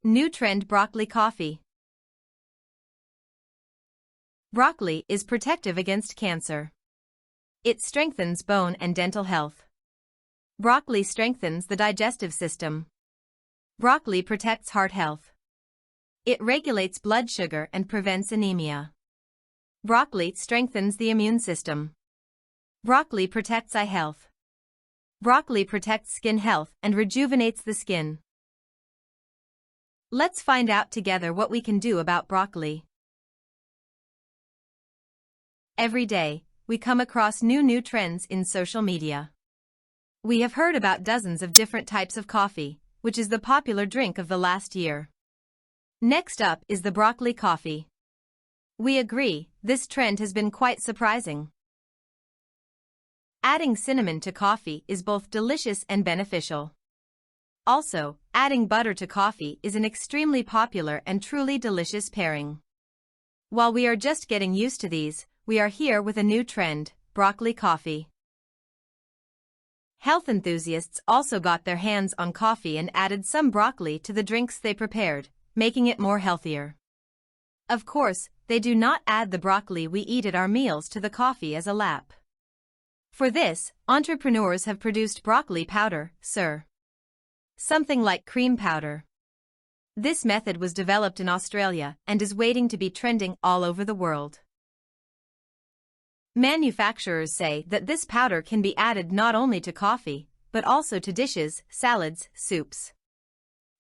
New trend broccoli coffee. Broccoli is protective against cancer. It strengthens bone and dental health. Broccoli strengthens the digestive system. Broccoli protects heart health. It regulates blood sugar and prevents anemia. Broccoli strengthens the immune system. Broccoli protects eye health. Broccoli protects skin health and rejuvenates the skin. Let's find out together what we can do about broccoli. Every day, we come across new trends in social media. We have heard about dozens of different types of coffee, which is the popular drink of the last year. Next up is the broccoli coffee. We agree, this trend has been quite surprising. Adding cinnamon to coffee is both delicious and beneficial. Also, adding butter to coffee is an extremely popular and truly delicious pairing. While we are just getting used to these, we are here with a new trend, broccoli coffee. Health enthusiasts also got their hands on coffee and added some broccoli to the drinks they prepared, making it more healthier. Of course, they do not add the broccoli we eat at our meals to the coffee as a lap. For this, entrepreneurs have produced broccoli powder, sir. Something like cream powder. This method was developed in Australia and is waiting to be trending all over the world. Manufacturers say that this powder can be added not only to coffee, but also to dishes, salads, soups.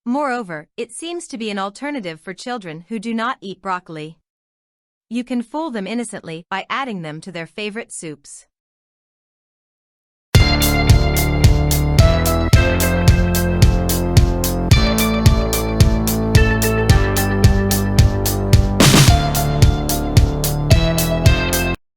Moreover, it seems to be an alternative for children who do not eat broccoli. You can fool them innocently by adding them to their favorite soups.